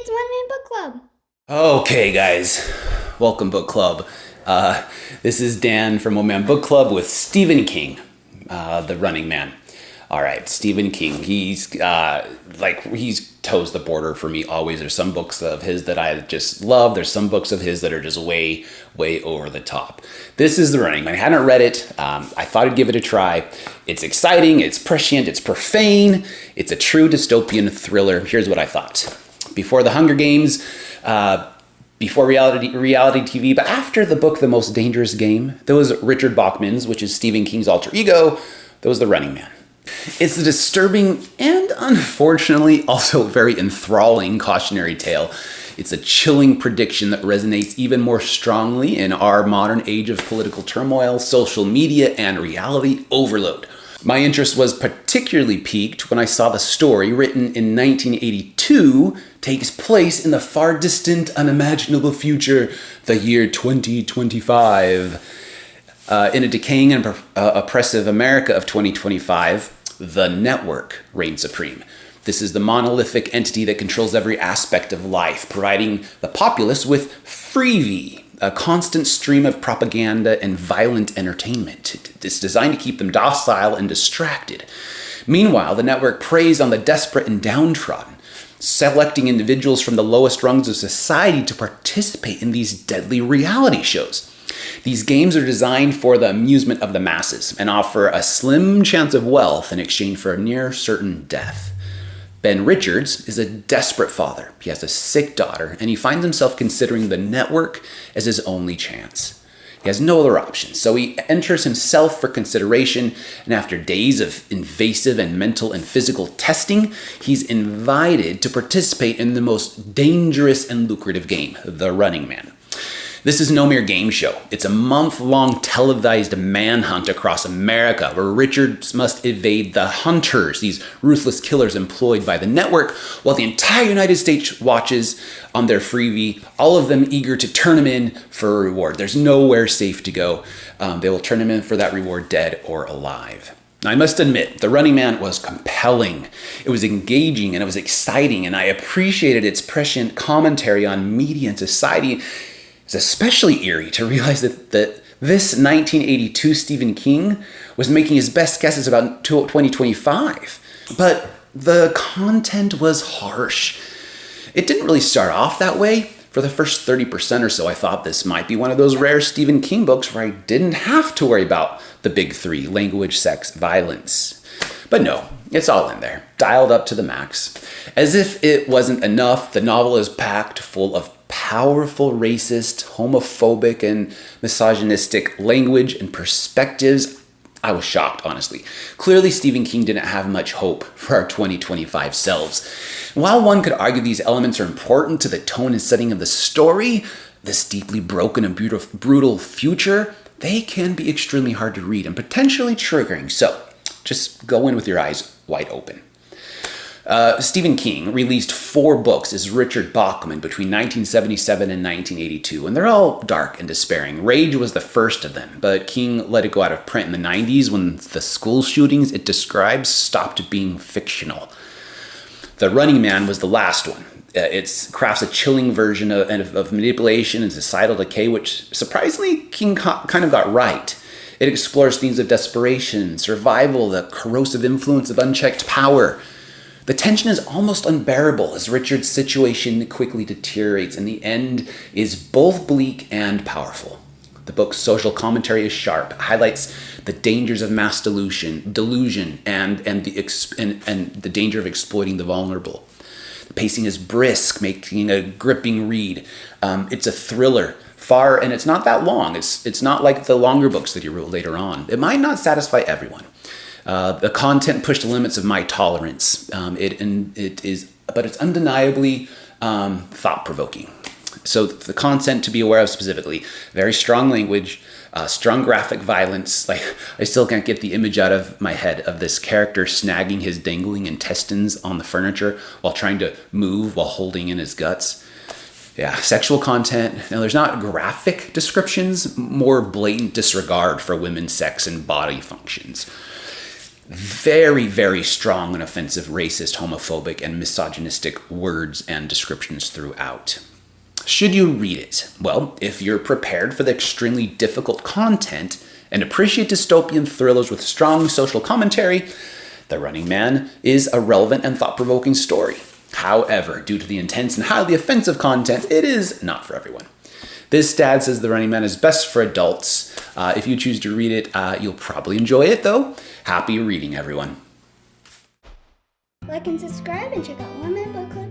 it's One Man Book Club. Okay, guys, welcome Book Club. This is Dan from One Man Book Club with Stephen King, the running man. All right, Stephen King. He's toes the border for me always. There's some books of his that I just love. There's some books of his that are just way over the top. This is The Running Man. I hadn't read it. I thought I'd give it a try. It's exciting. It's prescient. It's profane. It's a true dystopian thriller. Here's what I thought. Before the Hunger Games, before reality TV, but after the book The Most Dangerous Game, there was Richard Bachman's, which is Stephen King's alter ego. There was The Running Man. It's a disturbing and unfortunately also very enthralling cautionary tale. It's a chilling prediction that resonates even more strongly in our modern age of political turmoil, social media, and reality overload. My interest was particularly piqued when I saw the story, written in 1982, takes place in the far distant, unimaginable future, the year 2025. In a decaying and oppressive America of 2025, the network reigns supreme. This is the monolithic entity that controls every aspect of life, providing the populace with freebie, a constant stream of propaganda and violent entertainment. It's designed to keep them docile and distracted. Meanwhile, the network preys on the desperate and downtrodden, selecting individuals from the lowest rungs of society to participate in these deadly reality shows. These games are designed for the amusement of the masses and offer a slim chance of wealth in exchange for a near certain death. Ben Richards is a desperate father. He has a sick daughter, and he finds himself considering the network as his only chance. He has no other option, so he enters himself for consideration, and after days of invasive and mental and physical testing, he's invited to participate in the most dangerous and lucrative game, The Running Man. This is no mere game show. It's a month-long televised manhunt across America where Richards must evade the hunters, these ruthless killers employed by the network, while the entire United States watches on their freebie, all of them eager to turn him in for a reward. There's nowhere safe to go. They will turn him in for that reward, dead or alive. Now, I must admit, The Running Man was compelling. It was engaging and it was exciting, and I appreciated its prescient commentary on media and society. It's especially eerie to realize that this 1982 Stephen King was making his best guesses about 2025. But the content was harsh. It didn't really start off that way. For the first 30% or so, I thought this might be one of those rare Stephen King books where I didn't have to worry about the big three: language, sex, violence. But no, it's all in there, dialed up to the max. As if it wasn't enough, the novel is packed full of powerful racist, homophobic, and misogynistic language and perspectives. I was shocked, honestly. Clearly, Stephen King didn't have much hope for our 2025 selves. While one could argue these elements are important to the tone and setting of the story, this deeply broken and brutal future, they can be extremely hard to read and potentially triggering. So just go in with your eyes wide open. Stephen King released 4 books as Richard Bachman between 1977 and 1982, and they're all dark and despairing. Rage was the first of them, but King let it go out of print in the 90s when the school shootings it describes stopped being fictional. The Running Man was the last one. It crafts a chilling version of manipulation and societal decay, which surprisingly King kind of got right. It explores themes of desperation, survival, the corrosive influence of unchecked power. The tension is almost unbearable as Richard's situation quickly deteriorates, and the end is both bleak and powerful. The book's social commentary is sharp, highlights the dangers of mass delusion, and the danger of exploiting the vulnerable. The pacing is brisk, making a gripping read. It's a thriller, and it's not that long. It's not like the longer books that he wrote later on. It might not satisfy everyone. The content pushed the limits of my tolerance. But it's undeniably thought-provoking. So the content to be aware of specifically: very strong language, strong graphic violence. Like, I still can't get the image out of my head of this character snagging his dangling intestines on the furniture while trying to move while holding in his guts. Yeah, sexual content. Now, there's not graphic descriptions, more blatant disregard for women's sex and body functions. Very, very strong and offensive racist, homophobic, and misogynistic words and descriptions throughout. Should you read it? Well, if you're prepared for the extremely difficult content and appreciate dystopian thrillers with strong social commentary, The Running Man is a relevant and thought-provoking story. However, due to the intense and highly offensive content, it is not for everyone. This dad says The Running Man is best for adults. If you choose to read it, you'll probably enjoy it, though. Happy reading, everyone. Like and subscribe and check out more of my book club